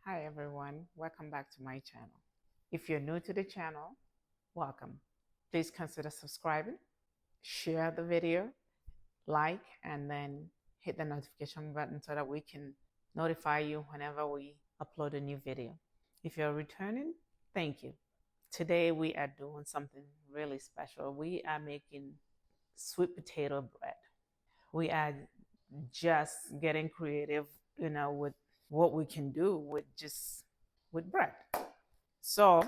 Hi everyone, welcome back to my channel. If you're new to the channel, welcome. Please consider subscribing, share the video, like, and then hit the notification button so that we can notify you whenever we upload a new video. If you're returning, thank you. Today we are doing something really special. We are making sweet potato bread. We are just getting creative, with what we can do with bread. So,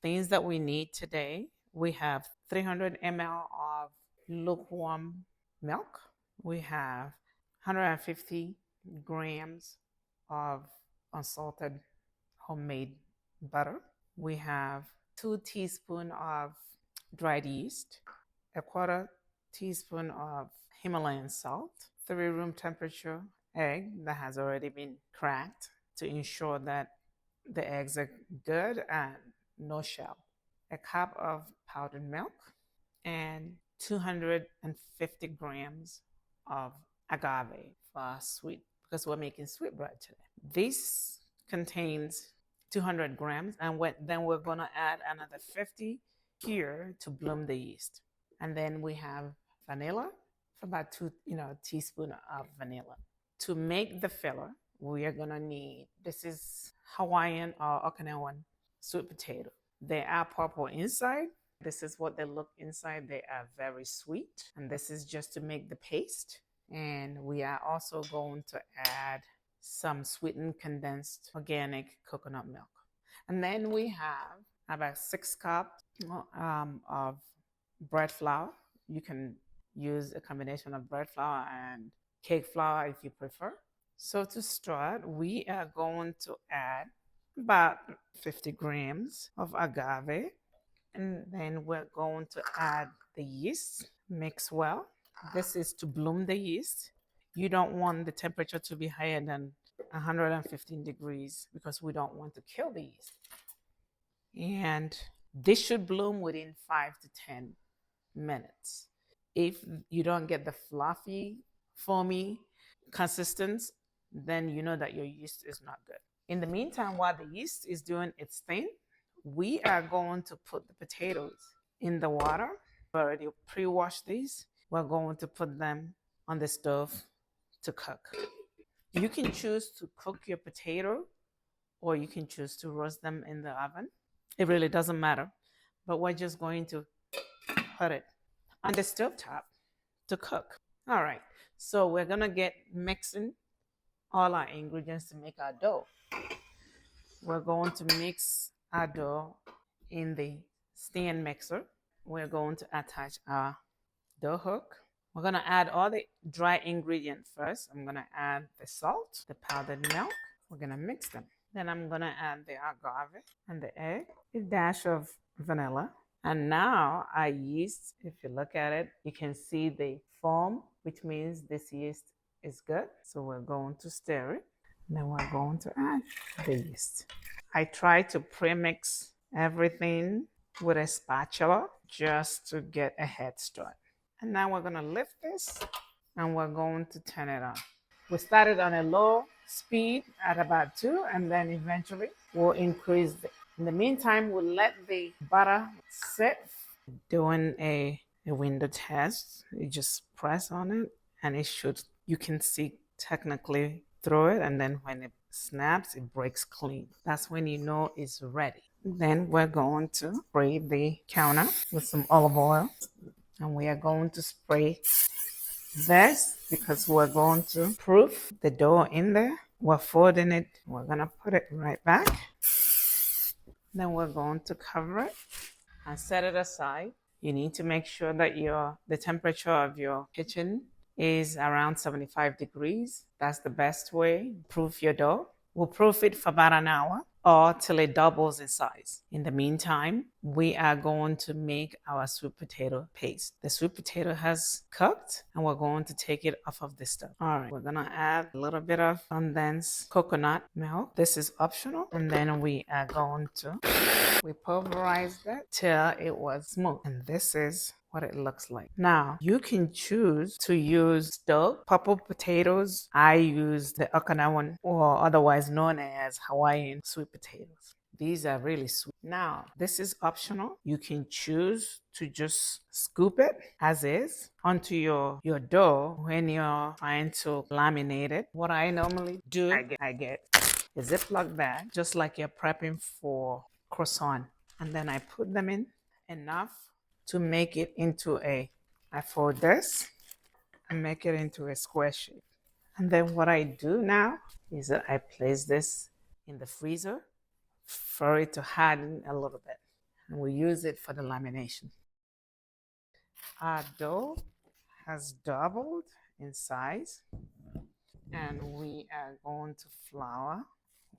things that we need today, we have 300 ml of lukewarm milk. We have 150 grams of unsalted homemade butter. We have 2 teaspoons of dried yeast, a quarter teaspoon of Himalayan salt, 3 room temperature egg that has already been cracked to ensure that the eggs are good and no shell, a cup of powdered milk, and 250 grams of agave for sweet, because we're making sweet bread today. This contains 200 grams, and then we're going to add another 50 here to bloom the yeast. And then we have vanilla, for about 2 teaspoons of vanilla. To make the filler, we are going to need, this is Hawaiian or Okinawan sweet potato. They are purple inside. This is what they look inside. They are very sweet. And this is just to make the paste. And we are also going to add some sweetened condensed organic coconut milk. And then we have about 6 cups of bread flour. You can use a combination of bread flour and cake flour if you prefer. So to start, we are going to add about 50 grams of agave, and then we're going to add the yeast. Mix well. This is to bloom the yeast. You don't want the temperature to be higher than 115 degrees because we don't want to kill the yeast. And this should bloom within 5 to 10 minutes. If you don't get the fluffy, foamy consistency, then you know that your yeast is not good. In the meantime, while the yeast is doing its thing, we are going to put the potatoes in the water. I've already pre-washed these. We're going to put them on the stove to cook. You can choose to cook your potato, or you can choose to roast them in the oven. It really doesn't matter. But we're just going to put it on the stove top to cook. All right, so we're gonna get mixing all our ingredients to make our dough. We're going to mix our dough in the stand mixer. We're going to attach our dough hook. We're gonna add all the dry ingredients first. I'm gonna add the salt, the powdered milk. We're gonna mix them. Then I'm gonna add the agave and the egg, a dash of vanilla. And now our yeast, if you look at it, you can see the foam, which means this yeast is good. So we're going to stir it. And then we're going to add the yeast. I try to pre-mix everything with a spatula just to get a head start. And now we're gonna lift this and we're going to turn it on. We started on a low speed at about 2, and then eventually we'll increase it. In the meantime, we'll let the butter sit. Doing a window test, you just press on it and it should, you can see technically through it, and then when it snaps, it breaks clean. That's when you know it's ready. Then we're going to spray the counter with some olive oil, and we are going to spray this because we're going to proof the dough in there. We're folding it. We're gonna put it right back. Then we're going to cover it and set it aside. You need to make sure that the temperature of your kitchen is around 75 degrees. That's the best way to proof your dough. We'll proof it for about an hour or till it doubles in size. In the meantime, we are going to make our sweet potato paste. The sweet potato has cooked and we're going to take it off of the stove. All right, we're gonna add a little bit of condensed coconut milk. This is optional. And then we are going to, we pulverized it till it was smooth. And this is what it looks like. Now, you can choose to use stoked purple potatoes. I use the Okinawan, or otherwise known as Hawaiian sweet potatoes. These are really sweet. Now, this is optional. You can choose to just scoop it as is onto your dough when you're trying to laminate it. What I normally do, I get a Ziploc bag, just like you're prepping for croissant. And then I put them in enough to make it into I fold this and make it into a square shape. And then what I do now is that I place this in the freezer for it to harden a little bit. And we use it for the lamination. Our dough has doubled in size, and we are going to flour.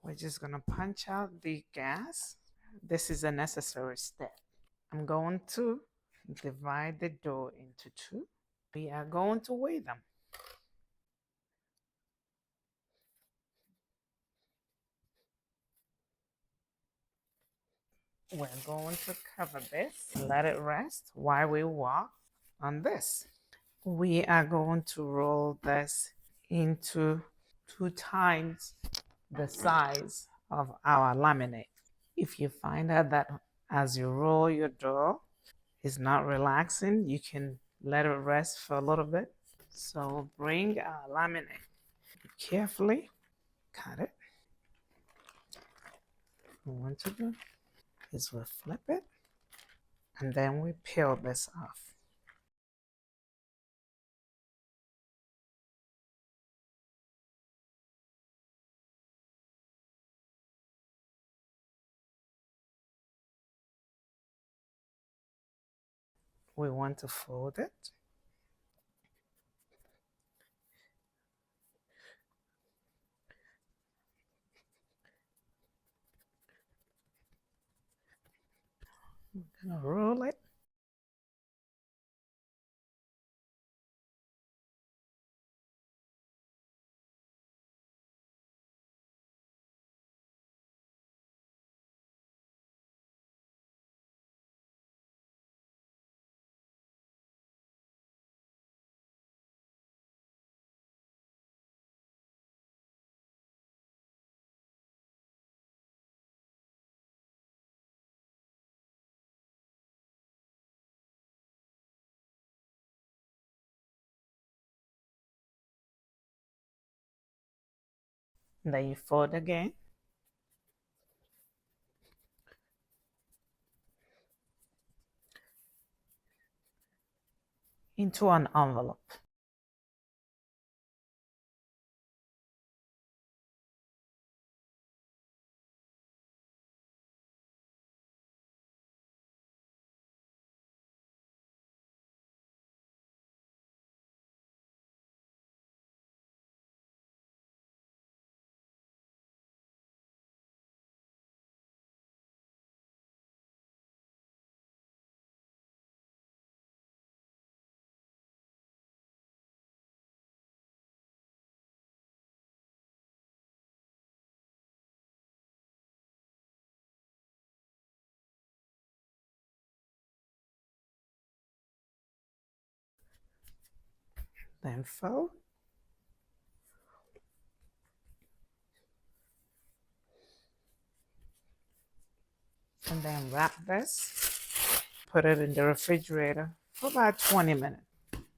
We're just going to punch out the gas. This is a necessary step. I'm going to divide the dough into two. We are going to weigh them. We're going to cover this, let it rest while we work on this. We are going to roll this into 2 times the size of our laminate. If you find out that as you roll your dough, it's not relaxing, you can let it rest for a little bit. So bring our laminate, carefully cut it. What we want to do is we flip it and then we peel this off. We want to fold it. We're gonna roll it. And then you fold again. Into an envelope. Then fold. And then wrap this. Put it in the refrigerator for about 20 minutes.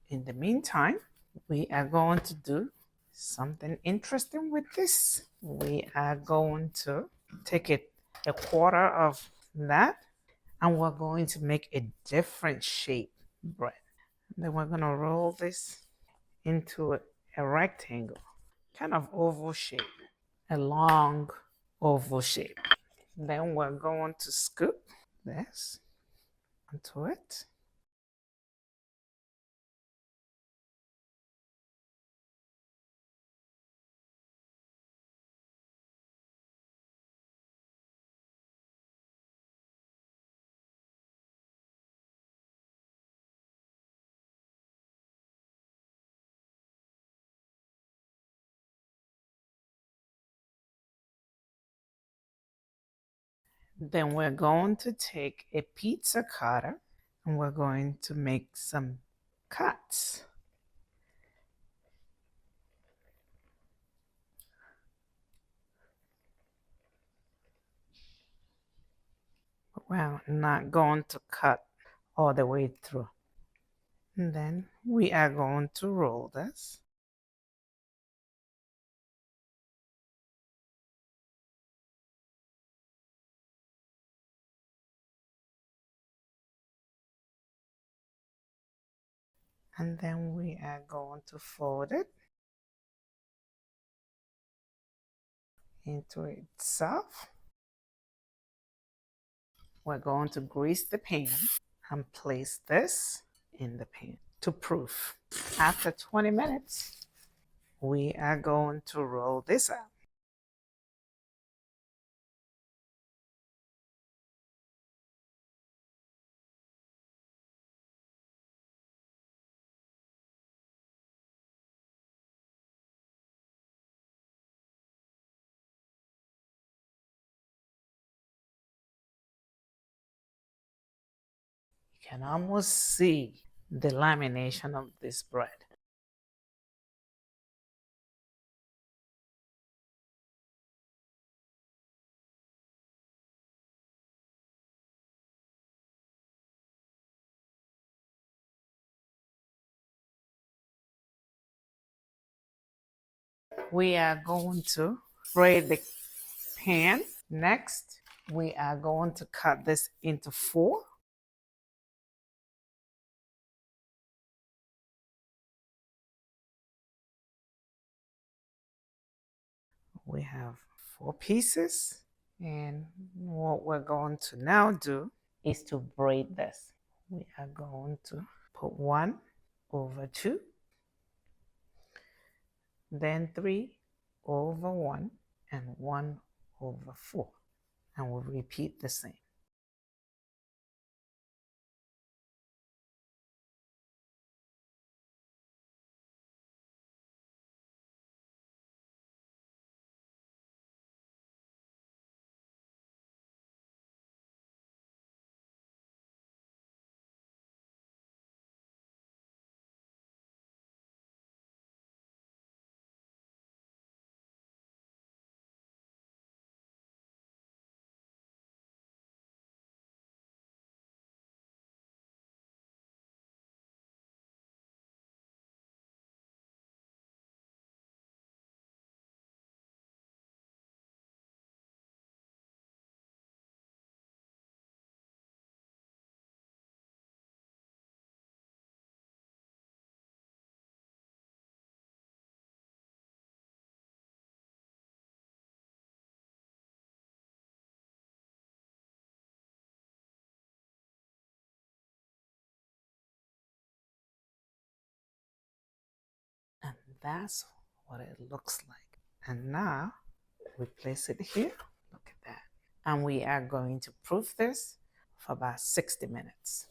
In the meantime, we are going to do something interesting with this. We are going to take it a quarter of that, and we're going to make a different shape bread. And then we're going to roll this into a rectangle, kind of oval shape, a long oval shape. Then we're going to scoop this onto it. Then we're going to take a pizza cutter and we're going to make some cuts. We're not going to cut all the way through. And then we are going to roll this. And then we are going to fold it into itself. We're going to grease the pan and place this in the pan to proof. After 20 minutes, we are going to roll this out. You can almost see the lamination of this bread. We are going to spray the pan. Next, we are going to cut this into 4. We have 4 pieces. And what we're going to now do is to braid this. We are going to put 1 over 2, then 3 over 1, and 1 over 4. And we'll repeat the same. And that's what it looks like. And now we place it here. Look at that. And we are going to proof this for about 60 minutes.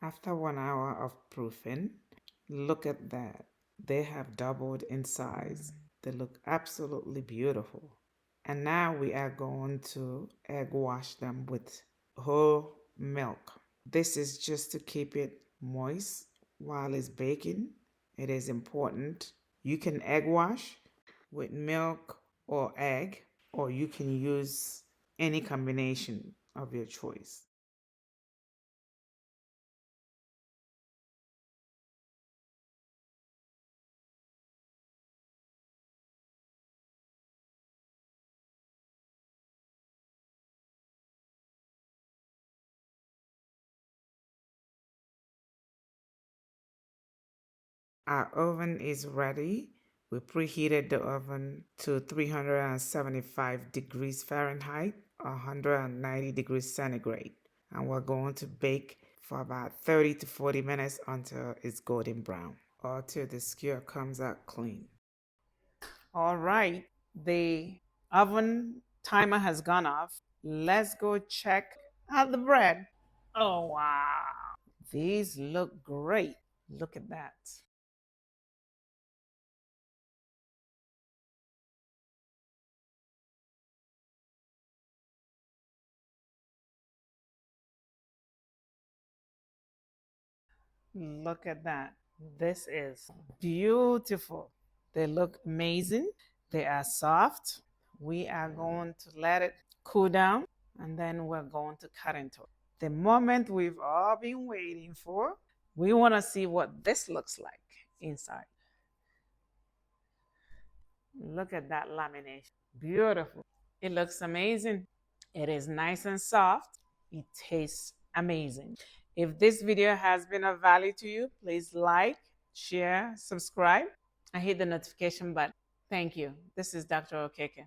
After 1 hour of proofing, look at that. They have doubled in size. They look absolutely beautiful. And now we are going to egg wash them with whole milk. This is just to keep it moist while it's baking. It is important. You can egg wash with milk or egg, or you can use any combination of your choice. Our oven is ready. We preheated the oven to 375 degrees Fahrenheit, 190 degrees centigrade. And we're going to bake for about 30 to 40 minutes until it's golden brown or till the skewer comes out clean. All right, the oven timer has gone off. Let's go check out the bread. Oh, wow. These look great. Look at that. Look at that. This is beautiful. They look amazing. They are soft. We are going to let it cool down and then we're going to cut into it. The moment we've all been waiting for, we want to see what this looks like inside. Look at that lamination. Beautiful. It looks amazing. It is nice and soft. It tastes amazing. If this video has been of value to you, please like, share, subscribe, and hit the notification button. Thank you. This is Dr. Okeke.